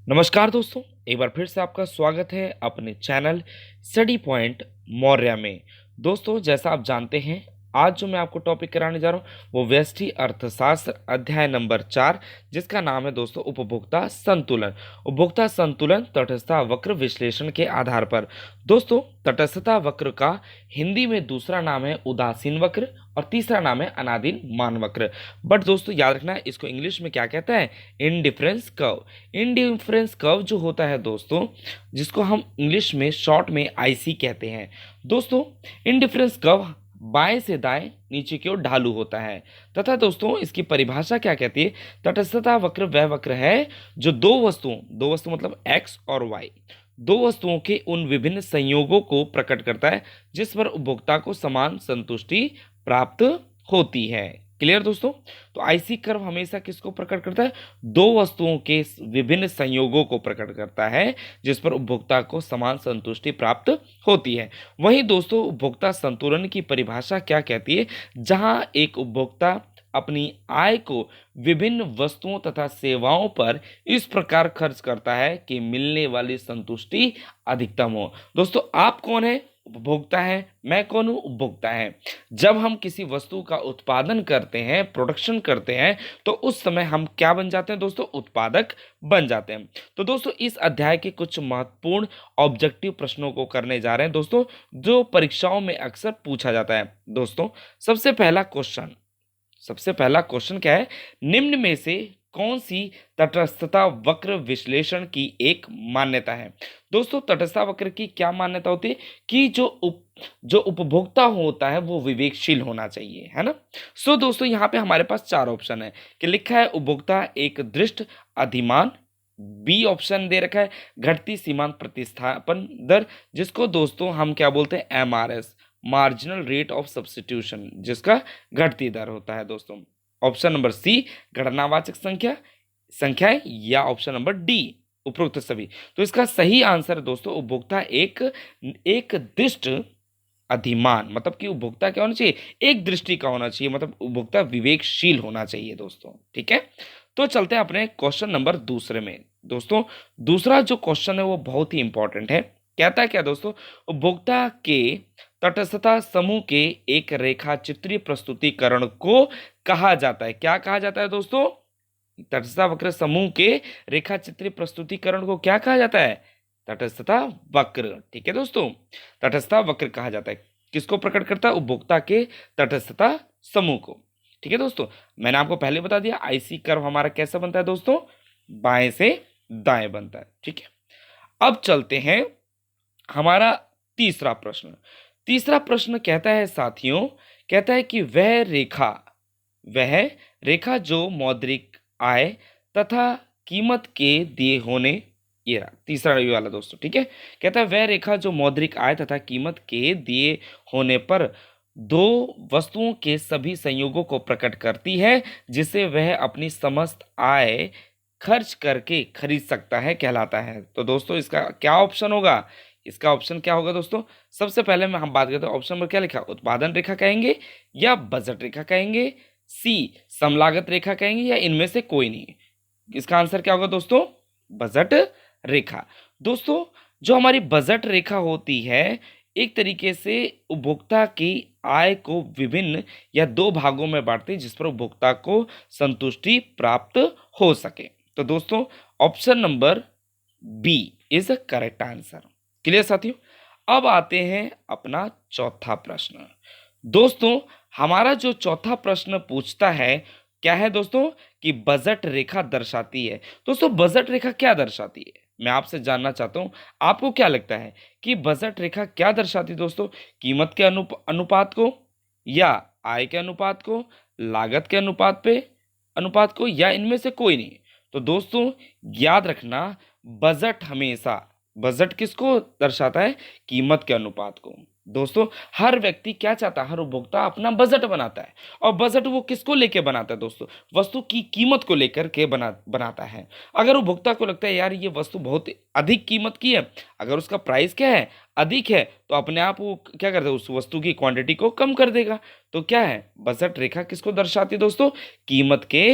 नमस्कार दोस्तों, एक बार फिर से आपका स्वागत है अपने चैनल स्टडी पॉइंट मौर्य में। दोस्तों, जैसा आप जानते हैं, आज जो मैं आपको टॉपिक कराने जा रहा हूँ वो व्यष्टि अर्थशास्त्र अध्याय नंबर 4, जिसका नाम है दोस्तों उपभोक्ता संतुलन। उपभोक्ता संतुलन तटस्थता वक्र विश्लेषण के आधार पर। दोस्तों, तटस्थता वक्र का हिंदी में दूसरा नाम है उदासीन वक्र और तीसरा नाम है अनादीन मान वक्र। बट दोस्तों याद रखना, इसको इंग्लिश में क्या कहता है? Indifference curve. इंडिफरेंस कर्व जो होता है दोस्तों, जिसको हम इंग्लिश में शॉर्ट में आईसी कहते हैं। दोस्तों, इंडिफरेंस कर्व बाएं से दाएं नीचे की ओर ढालू होता है तथा दोस्तों इसकी परिभाषा क्या कहती है? तटस्थता वक्र वह वक्र है जो दो वस्तु मतलब एक्स और वाई, दो वस्तुओं के उन विभिन्न संयोगों को प्रकट करता है जिस पर उपभोक्ता को समान संतुष्टि प्राप्त होती है। क्लियर दोस्तों? तो आईसी कर्व हमेशा किसको प्रकट करता है? दो वस्तुओं के विभिन्न संयोगों को प्रकट करता है जिस पर उपभोक्ता को समान संतुष्टि प्राप्त होती है। वहीं दोस्तों उपभोक्ता संतुलन की परिभाषा क्या कहती है? जहां एक उपभोक्ता अपनी आय को विभिन्न वस्तुओं तथा सेवाओं पर इस प्रकार खर्च करता है कि मिलने वाली संतुष्टि अधिकतम हो। दोस्तों, आप कौन है? उपभोक्ता है। मैं कौन हूं? उपभोक्ता है। जब हम किसी वस्तु का उत्पादन करते हैं, प्रोडक्शन करते हैं, तो उस समय हम क्या बन जाते हैं दोस्तों? उत्पादक बन जाते हैं। तो दोस्तों इस अध्याय के कुछ महत्वपूर्ण ऑब्जेक्टिव प्रश्नों को करने जा रहे हैं दोस्तों, जो परीक्षाओं में अक्सर पूछा जाता है। दोस्तों, सबसे पहला क्वेश्चन क्या है? निम्न में से कौन सी तटस्थता वक्र विश्लेषण की एक मान्यता है? दोस्तों, तटस्थता वक्र की क्या मान्यता होती है? कि जो उपभोक्ता होता है वो विवेकशील होना चाहिए, है ना। दोस्तों यहाँ पे हमारे पास चार ऑप्शन है कि लिखा है उपभोक्ता एक दृष्ट अधिमान, बी ऑप्शन दे रखा है घटती सीमांत प्रतिस्थापन दर, जिसको दोस्तों हम क्या बोलते हैं? MRS, marginal rate of substitution, जिसका घटती दर होता है दोस्तों। ऑप्शन नंबर सी गणनावाचक संख्याएं, या ऑप्शन नंबर डी उपरोक्त सभी। तो इसका सही आंसर दोस्तों उपभोक्ता एक एक दृष्ट अधिमान, मतलब कि उपभोक्ता क्या होना चाहिए? एक दृष्टि का होना चाहिए, मतलब उपभोक्ता विवेकशील होना चाहिए दोस्तों। ठीक है, तो चलते हैं अपने क्वेश्चन नंबर दूसरे में। दोस्तों, दूसरा जो क्वेश्चन है वो बहुत ही इंपॉर्टेंट है। कहता है क्या दोस्तों? उपभोक्ता के तटस्थता समूह के एक रेखा चित्रीय प्रस्तुतिकरण को कहा जाता है। क्या कहा जाता है दोस्तों? तटस्थता वक्र समूह के रेखा चित्रीय प्रस्तुतिकरण को क्या कहा जाता है? तटस्थता वक्र। ठीक है दोस्तों, तटस्थता वक्र कहा जाता है। किसको प्रकट करता है? उपभोक्ता के तटस्थता समूह को। ठीक है दोस्तों, मैंने आपको पहले बता दिया आईसी कर्व हमारा कैसा बनता है दोस्तों? बाएं से दाएं बनता है। ठीक है, अब चलते हैं हमारा तीसरा प्रश्न कहता है साथियों, कहता है कि वह रेखा जो मौद्रिक आय तथा कीमत के दिए होने, ये रहा तीसरा ये वाला दोस्तों। ठीक है, कहता है वह रेखा जो मौद्रिक आय तथा कीमत के दिए होने पर दो वस्तुओं के सभी संयोगों को प्रकट करती है जिसे वह अपनी समस्त आय खर्च करके खरीद सकता है, कहलाता है। तो दोस्तों इसका क्या ऑप्शन होगा? इसका ऑप्शन क्या होगा दोस्तों? सबसे पहले में हम बात करते हैं, ऑप्शन में क्या लिखा? उत्पादन रेखा कहेंगे या बजट रेखा कहेंगे, सी समलागत रेखा कहेंगे, या इनमें से कोई नहीं। इसका आंसर क्या होगा दोस्तों? बजट रेखा। दोस्तों, जो हमारी बजट रेखा होती है एक तरीके से उपभोक्ता की आय को विभिन्न या दो भागों में बांटती है जिस पर उपभोक्ता को संतुष्टि प्राप्त हो सके। तो दोस्तों option number B is a correct answer. Clear साथियों? अब आते हैं अपना चौथा प्रश्न। दोस्तों, हमारा जो चौथा प्रश्न पूछता है क्या है दोस्तों? कि बजट रेखा दर्शाती है। दोस्तों, बजट रेखा क्या दर्शाती है? मैं आपसे जानना चाहता हूं, आपको क्या लगता है कि बजट रेखा क्या दर्शाती है दोस्तों? कीमत के अनुपात को, या आय के अनुपात को, लागत के अनुपात को, या इनमें से कोई नहीं? तो दोस्तों याद रखना, बजट किसको दर्शाता है? कीमत के अनुपात को। दोस्तों, हर व्यक्ति क्या चाहता है? हर उपभोक्ता अपना बजट बनाता है, और बजट वो किसको लेके बनाता है दोस्तों? वस्तु की कीमत को लेकर के बनाता है। अगर उपभोक्ता को लगता है यार ये वस्तु बहुत अधिक कीमत की है, अगर उसका प्राइस क्या है? अधिक है, तो अपने आप वो क्या करता है? उस वस्तु की क्वांटिटी को कम कर देगा। तो क्या है? बजट रेखा किसको दर्शाती है दोस्तों? कीमत के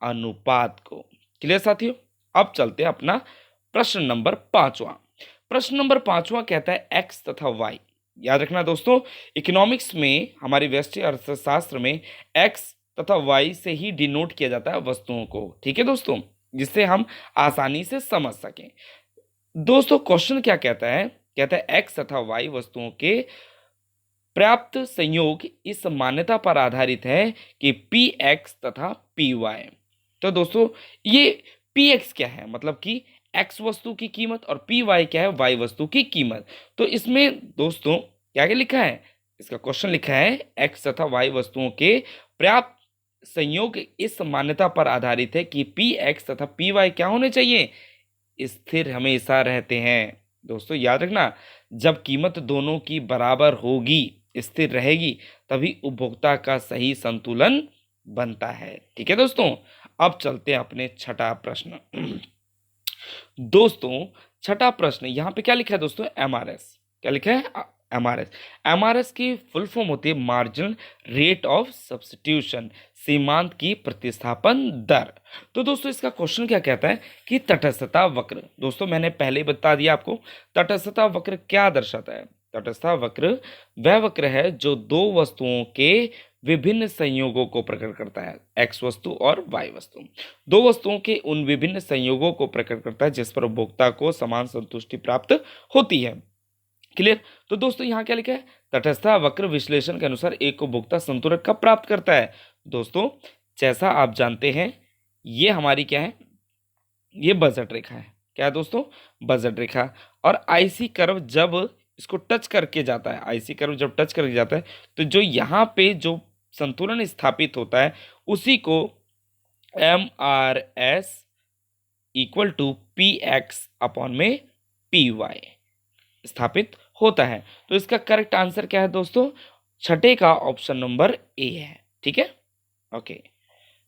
अनुपात को। क्लियर साथियों? अब चलते हैं अपना प्रश्न नंबर 5वां। प्रश्न नंबर 5वां कहता है एक्स तथा वाई। याद रखना दोस्तों, इकोनॉमिक्स में, हमारी व्यष्टि अर्थशास्त्र में एक्स तथा वाई से ही डिनोट किया जाता है वस्तुओं को। ठीक है दोस्तों, जिससे हम आसानी से समझ सकें। दोस्तों क्वेश्चन क्या कहता है? कहता है एक्स तथा वाई वस्तुओं के पर्याप्त संयोग इस मान्यता पर आधारित है कि पी एक्स तथा पी वाई। तो दोस्तों ये पी एक्स क्या है? मतलब कि एक्स वस्तु की कीमत, और पी वाई क्या है? वाई वस्तु की कीमत। तो इसमें दोस्तों क्या क्या लिखा है? इसका क्वेश्चन लिखा है एक्स तथा वाई वस्तुओं के पर्याप्त संयोग इस मान्यता पर आधारित है कि पी एक्स तथा पी वाई क्या होने चाहिए? स्थिर हमेशा रहते हैं। दोस्तों याद रखना, जब कीमत दोनों की बराबर होगी, स्थिर रहेगी, तभी उपभोक्ता का सही संतुलन बनता है। ठीक है दोस्तों, अब चलते हैं अपने छठा प्रश्न। दोस्तों छठा प्रश्न यहाँ पे क्या लिखा है दोस्तों? एमआरएस। क्या लिखा है? एमआरएस। एमआरएस की फुल फॉर्म होती है मार्जिनल रेट ऑफ सब्स्टिट्यूशन, सीमांत की प्रतिस्थापन दर। तो दोस्तों इसका क्वेश्चन क्या कहता है कि तटस्थता वक्र। दोस्तों मैंने पहले ही बता दिया आपको, तटस्थता वक्र क्या दर्शाता है? तटस्थता वक्र वह वक्र है जो दो वस्तुओं के विभिन्न संयोगों को प्रकट करता है, एक्स वस्तु और वाई वस्तु। दो वस्तुओं के उन विभिन्न संयोगों को प्रकट करता है जिस पर उपभोक्ता को समान संतुष्टि प्राप्त होती है। क्लियर? तो दोस्तों यहाँ क्या लिखा है? तटस्थता वक्र विश्लेषण के अनुसार एक उपभोक्ता संतुलन कब प्राप्त करता है? दोस्तों जैसा आप जानते हैं, ये हमारी क्या है? ये बजट रेखा है। क्या है दोस्तों? बजट रेखा। और आईसी कर्व जब इसको टच करके जाता है, आईसी कर्व जब टच करके जाता है, तो जो यहाँ पे जो संतुलन स्थापित होता है उसी को M R S equal to P X upon में पी वाई स्थापित होता है। तो इसका करेक्ट आंसर क्या है दोस्तों? छठे का ऑप्शन नंबर ए है। ठीक है, ओके।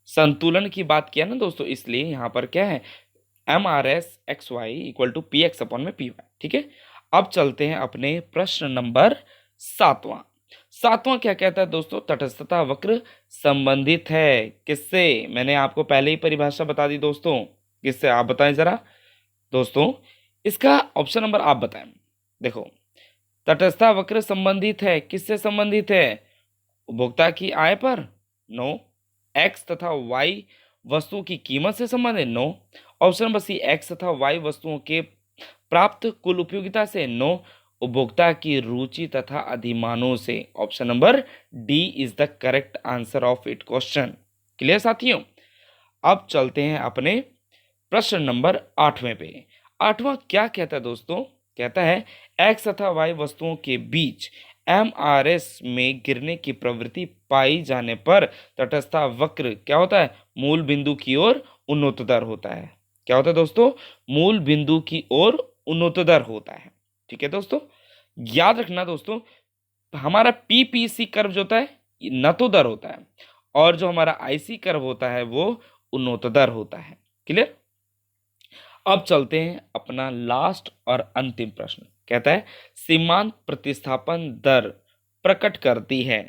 संतुलन की बात किया ना दोस्तों, इसलिए यहाँ पर क्या है? M R S X Y equal to P X upon में पी वाई। ठीक है, अब चलते हैं अपने प्रश्न नंबर 7वां। 7वां क्या कहता है दोस्तों? तटस्थता वक्र संबंधित है किससे? मैंने आपको पहले ही परिभाषा बता दी दोस्तों। किससे? आप बताएं जरा दोस्तों, इसका ऑप्शन नंबर आप बताएं। देखो, तटस्थता वक्र संबंधित है किससे? संबंधित है उपभोक्ता की आय पर? नो। एक्स तथा वाई वस्तु की कीमत से संबंधित? No. Option number C, X तथा वाई वस्तुओं के प्राप्त कुल उपयोगिता से? नो। उपभोक्ता की रुचि तथा अधिमानों से? Option number D is the correct answer of it question. Clear साथियों? अब चलते हैं अपने प्रश्न नंबर 8वें पे। 8वां क्या कहता है दोस्तों? कहता है एक्स तथा वाई वस्तुओं के बीच एमआरएस में गिरने की प्रवृत्ति पाई जाने पर तटस्थता वक्र क्या होता है? मूल बिंदु की ओर उन्नततर होता है। क्या होता है दोस्तों? मूल बिंदु की ओर उन्नततर होता है। ठीक है दोस्तों, याद रखना दोस्तों, हमारा पीपीसी कर्व जो होता है नतोदर होता है, और जो हमारा आईसी कर्व होता है वो उन्नततर होता है। क्लियर? अब चलते हैं अपना लास्ट और अंतिम प्रश्न। कहता है सीमांत प्रतिस्थापन दर प्रकट करती है।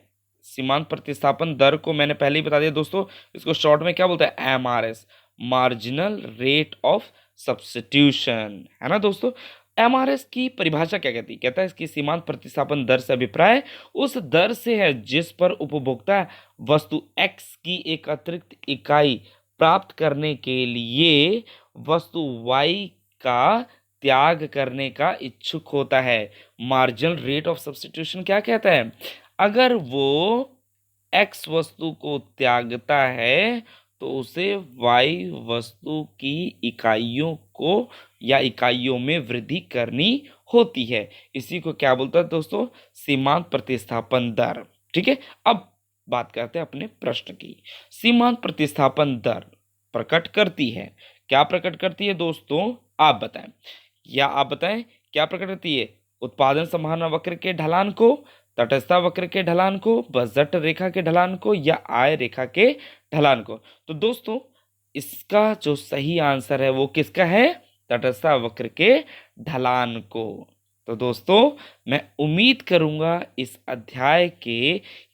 सीमांत प्रतिस्थापन दर को मैंने पहले ही बता दिया दोस्तों, इसको शॉर्ट में क्या बोलते हैं? MRS, marginal rate of substitution, है ना दोस्तों। एमआरएस की परिभाषा क्या कहती है? कहता है इसकी सीमांत प्रतिस्थापन दर से अभिप्राय उस दर से है जिस पर उपभोक्ता वस्तु एक्स की एक अतिरिक्त इकाई प्राप्त करने के लिए वस्तु वाई का त्याग करने का इच्छुक होता है। मार्जिनल रेट ऑफ सब्स्टिट्यूशन क्या कहता है? अगर वो एक्स वस्तु को त्यागता है तो उसे वाई वस्तु की इकाइयों को या इकाइयों में वृद्धि करनी होती है। इसी को क्या बोलता है दोस्तों? सीमांत प्रतिस्थापन दर। ठीक है, अब बात करते हैं अपने प्रश्न की। सीमांत प्रतिस्थापन दर प्रकट करती है, क्या प्रकट करती है दोस्तों? आप बताएं, या आप बताएं क्या प्रकट करती है? उत्पादन संभावना वक्र के ढलान को, तटस्थता वक्र के ढलान को, बजट रेखा के ढलान को, या आय रेखा के ढलान को? तो दोस्तों इसका जो सही आंसर है वो किसका है? तटस्थता वक्र के ढलान को। तो दोस्तों मैं उम्मीद करूंगा इस अध्याय के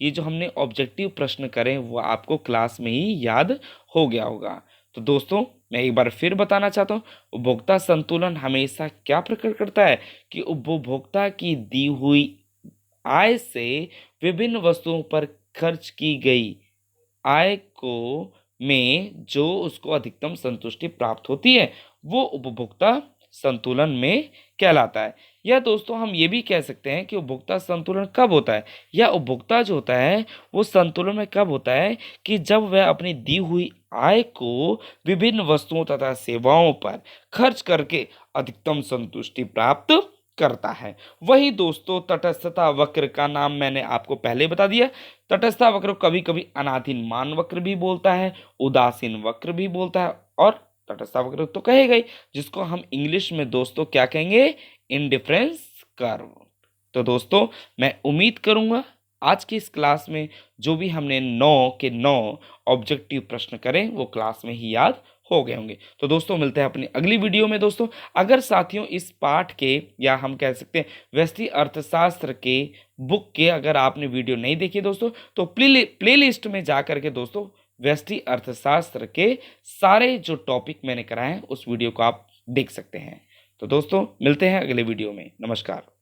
ये जो हमने ऑब्जेक्टिव प्रश्न करे वो आपको क्लास में ही याद हो गया होगा। तो दोस्तों मैं एक बार फिर बताना चाहता हूँ, उपभोक्ता संतुलन हमेशा क्या प्रकट करता है कि उपभोक्ता की दी हुई आय से विभिन्न वस्तुओं पर खर्च की गई आय को में जो उसको अधिकतम संतुष्टि प्राप्त होती है वो उपभोक्ता संतुलन में कहलाता है। या दोस्तों हम ये भी कह सकते हैं कि उपभोक्ता संतुलन कब होता है, या उपभोक्ता जो होता है वो संतुलन में कब होता है कि जब वह अपनी दी हुई आय को विभिन्न वस्तुओं तथा सेवाओं पर खर्च करके अधिकतम संतुष्टि प्राप्त करता है। वही दोस्तों तटस्थता वक्र का नाम मैंने आपको पहले बता दिया। तटस्थता वक्र को कभी कभी अनाधीन मान वक्र भी बोलता है, उदासीन वक्र भी बोलता है, और तटस्थता वक्र तो कहेगा ही, जिसको हम इंग्लिश में दोस्तों क्या कहेंगे, इंडिफरेंस कर्व। तो दोस्तों मैं उम्मीद करूंगा आज की इस क्लास में जो भी हमने 9 के 9 ऑब्जेक्टिव प्रश्न करें वो क्लास में ही याद हो गए होंगे। तो दोस्तों मिलते हैं अपनी अगली वीडियो में। दोस्तों अगर साथियों इस पाठ के या हम कह सकते हैं व्यष्टि अर्थशास्त्र के बुक के अगर आपने वीडियो नहीं देखी दोस्तों तो प्लेलिस्ट में जा करके दोस्तों व्यष्टि अर्थशास्त्र के सारे जो टॉपिक मैंने कराए हैं उस वीडियो को आप देख सकते हैं। तो दोस्तों मिलते हैं अगले वीडियो में। नमस्कार।